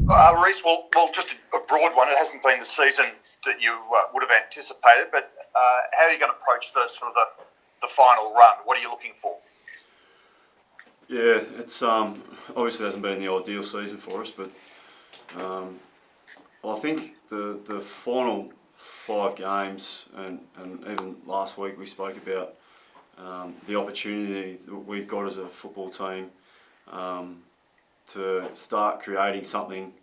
Rhyce, well, just a broad one. It hasn't been the season that you would have anticipated, but how are you going to approach the sort of the final run? What are you looking for? Yeah, it's obviously hasn't been the ideal season for us, but I think the final 5 games and even last week we spoke about the opportunity that we've got as a football team to start creating something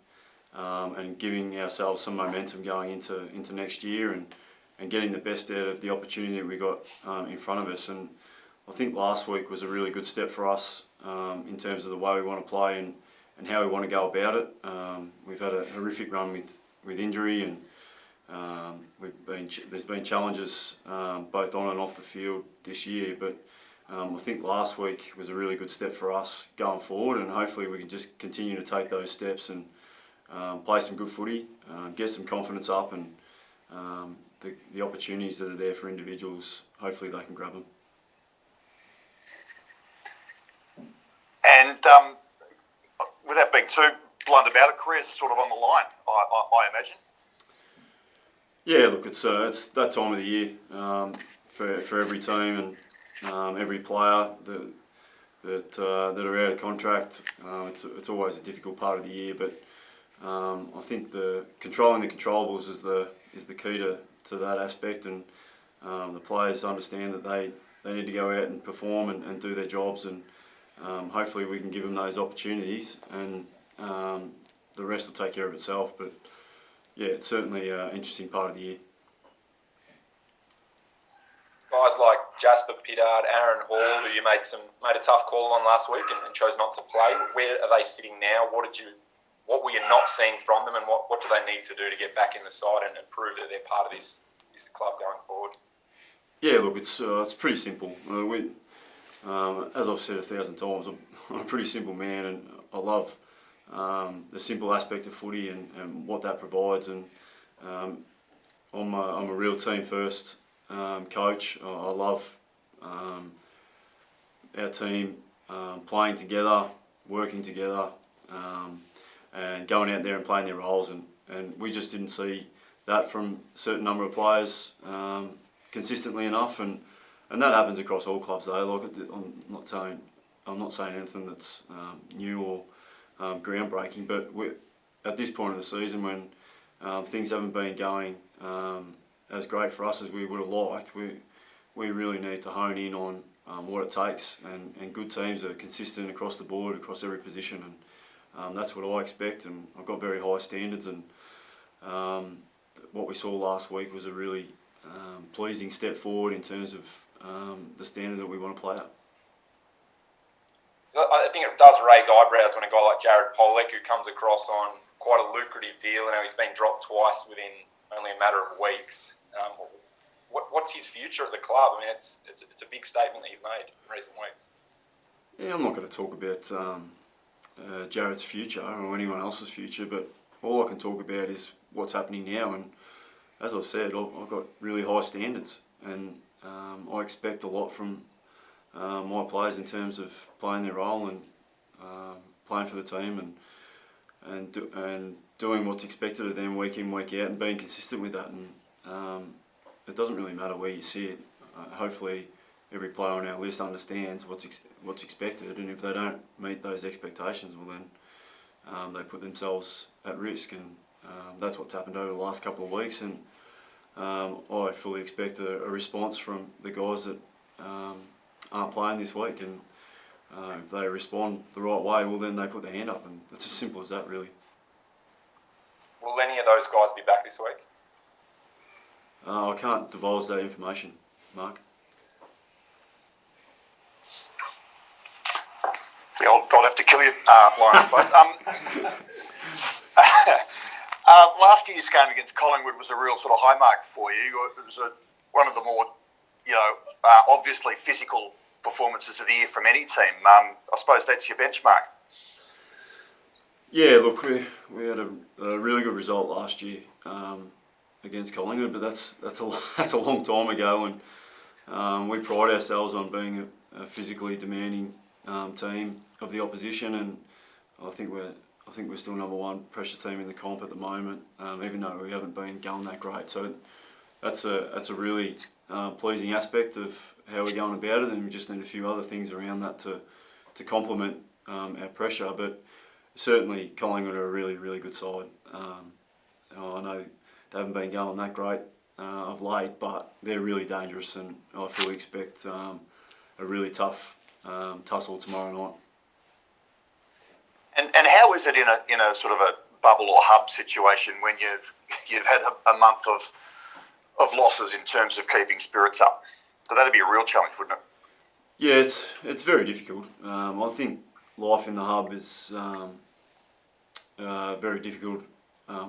and giving ourselves some momentum going into next year and getting the best out of the opportunity that we got in front of us. And I think last week was a really good step for us in terms of the way we want to play and how we want to go about it. We've had a horrific run with injury and there's been challenges both on and off the field this year, but I think last week was a really good step for us going forward, and hopefully we can just continue to take those steps and play some good footy, get some confidence up, and the opportunities that are there for individuals, hopefully they can grab them. And without being too blunt about it, careers are sort of on the line, I imagine. Yeah, look, it's that time of the year for every team and every player that are out of contract. It's always a difficult part of the year, but I think controlling the controllables is the key to that aspect, and the players understand that they need to go out and perform and do their jobs, and hopefully we can give them those opportunities, and the rest will take care of itself. But yeah, it's certainly an interesting part of the year. Guys like Jasper Pittard, Aaron Hall, who you made a tough call on last week and chose not to play. Where are they sitting now? What were you not seeing from them, and what do they need to do to get back in the side and prove that they're part of this club going forward? Yeah, look, it's pretty simple. As I've said 1,000 times, I'm a pretty simple man, and I love the simple aspect of footy and what that provides. And I'm a real team first coach. I love our team playing together, working together, and going out there and playing their roles. And we just didn't see that from a certain number of players consistently enough. And that happens across all clubs though. Like, I'm not saying anything that's new or groundbreaking, but at this point of the season, when things haven't been going as great for us as we would have liked, we really need to hone in on what it takes, and good teams are consistent across the board, across every position, and that's what I expect, and I've got very high standards, and what we saw last week was a really pleasing step forward in terms of the standard that we want to play at. I think it does raise eyebrows when a guy like Jared Pollock, who comes across on quite a lucrative deal, and he's been dropped twice within only a matter of weeks. What's his future at the club? I mean, it's a big statement that you've made in recent weeks. Yeah, I'm not going to talk about Jared's future or anyone else's future, but all I can talk about is what's happening now. And as I said, I've got really high standards, and I expect a lot from my players in terms of playing their role and playing for the team and doing what's expected of them week in, week out, and being consistent with that. And it doesn't really matter where you see it. Hopefully every player on our list understands what's expected, and if they don't meet those expectations, well then they put themselves at risk, and that's what's happened over the last couple of weeks. And I fully expect a response from the guys that aren't playing this week, and if they respond the right way, well then they put their hand up, and it's as simple as that, really. Will any of those guys be back this week? I can't divulge that information, Mark. Yeah, I'll have to kill you, Lawrence. But, last year's game against Collingwood was a real sort of high mark for you. It was one of the more, obviously physical performances of the year from any team. I suppose that's your benchmark. Yeah, look, we had a really good result last year against Collingwood, but that's a long time ago, and we pride ourselves on being a physically demanding team of the opposition, and I think we're I think we're still number one pressure team in the comp at the moment, even though we haven't been going that great. So that's a really pleasing aspect of how we're going about it, and we just need a few other things around that to complement our pressure. But certainly Collingwood are a really good side. I know they haven't been going that great of late, but they're really dangerous, and I fully expect a really tough tussle tomorrow night. And how is it in a sort of a bubble or hub situation when you've had a month of losses in terms of keeping spirits up? So that'd be a real challenge, wouldn't it? Yeah, it's very difficult. I think life in the hub is very difficult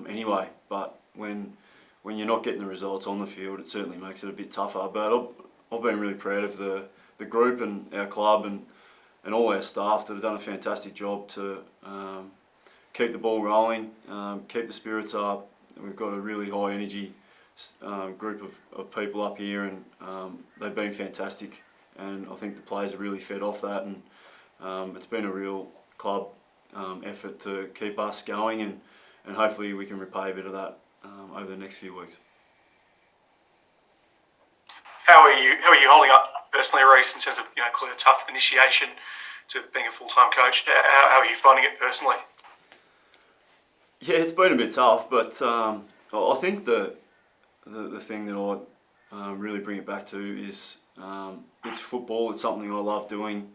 anyway. But when you're not getting the results on the field, it certainly makes it a bit tougher. But I've been really proud of the group and our club and all our staff that have done a fantastic job to keep the ball rolling, keep the spirits up. We've got a really high energy group of people up here, and they've been fantastic. And I think the players have really fed off that, and it's been a real club effort to keep us going, and hopefully we can repay a bit of that over the next few weeks. How are you holding up personally, Rhyce, in terms of clear tough initiation to being a full-time coach? How are you finding it personally? Yeah, it's been a bit tough, but I think the thing that I really bring it back to is it's football. It's something I love doing.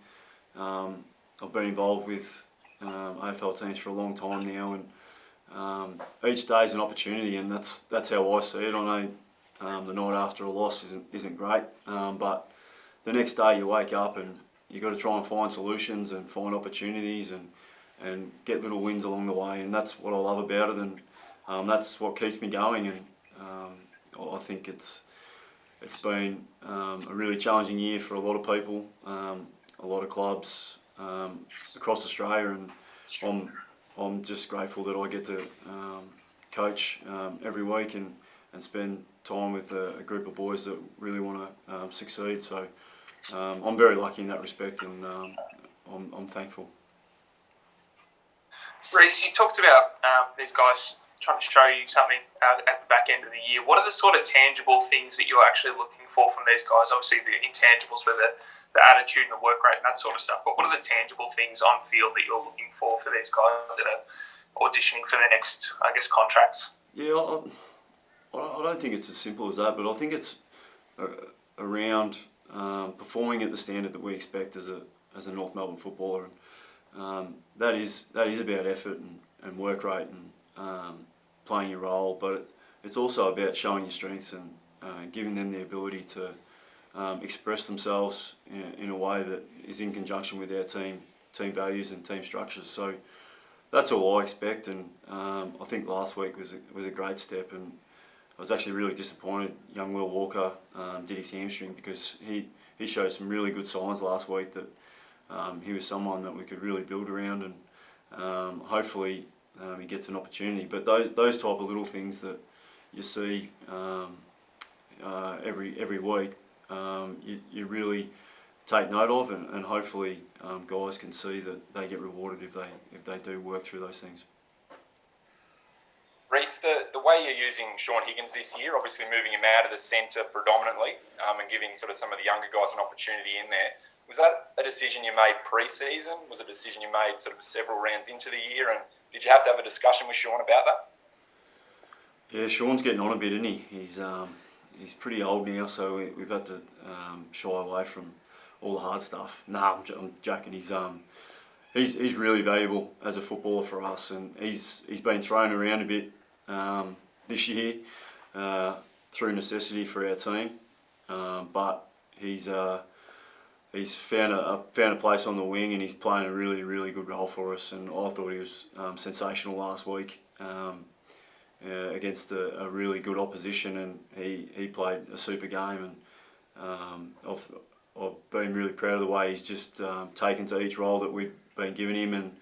I've been involved with AFL teams for a long time now, and each day is an opportunity, and that's how I see it. I know the night after a loss isn't great, but the next day you wake up and you've got to try and find solutions and find opportunities and get little wins along the way, and that's what I love about it, and that's what keeps me going. And I think it's been a really challenging year for a lot of people, a lot of clubs across Australia, and I'm just grateful that I get to coach every week and spend time with a group of boys that really want to succeed. So I'm very lucky in that respect, and I'm thankful. Rhyce, you talked about these guys trying to show you something at the back end of the year. What are the sort of tangible things that you're actually looking for from these guys? Obviously, the intangibles were the attitude and the work rate and that sort of stuff. But what are the tangible things on field that you're looking for these guys that are auditioning for their next, contracts? Yeah, I don't think it's as simple as that, but I think it's around performing at the standard that we expect as a North Melbourne footballer. And that is about effort and work rate and playing your role, but it's also about showing your strengths and giving them the ability to express themselves in a way that is in conjunction with our team values and team structures. So that's all I expect, and I think last week was a great step, and I was actually really disappointed young Will Walker did his hamstring, because he showed some really good signs last week that he was someone that we could really build around, and hopefully he gets an opportunity. But those type of little things that you see every week, you really take note of, and hopefully guys can see that they get rewarded if they do work through those things. Rhyce, the way you're using Shaun Higgins this year, obviously moving him out of the centre predominantly, and giving sort of some of the younger guys an opportunity in there, was that a decision you made pre-season? Was it a decision you made sort of several rounds into the year? And did you have to have a discussion with Shaun about that? Yeah, Shaun's getting on a bit, isn't he? He's pretty old now, so we've had to shy away from all the hard stuff. Nah, I'm joking. He's really valuable as a footballer for us, and he's been thrown around a bit this year through necessity for our team, but he's found a place on the wing, and he's playing a really good role for us. And I thought he was sensational last week against a really good opposition, and he played a super game. And I've been really proud of the way he's just taken to each role that we've been giving him, and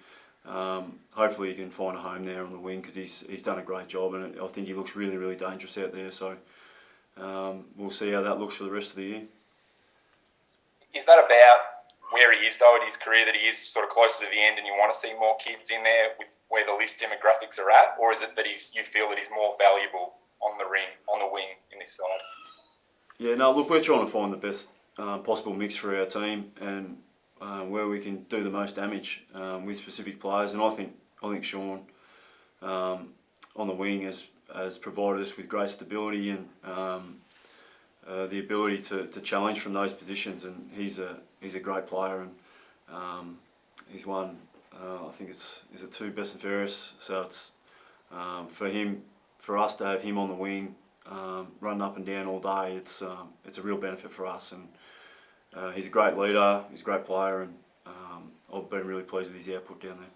hopefully he can find a home there on the wing, because he's done a great job, and I think he looks really dangerous out there. So we'll see how that looks for the rest of the year. Is that about where he is though in his career, that he is sort of closer to the end and you want to see more kids in there with where the list demographics are at, or is it that you feel that he's more valuable on the wing in this side? Yeah, no, look, we're trying to find the best possible mix for our team and where we can do the most damage with specific players. And I think Sean on the wing has provided us with great stability and the ability to challenge from those positions. And he's a great player, and he's won. I think it's a 2 best and fairest. So it's for us to have him on the wing, running up and down all day. It's a real benefit for us, and he's a great leader. He's a great player, and I've been really pleased with his output down there.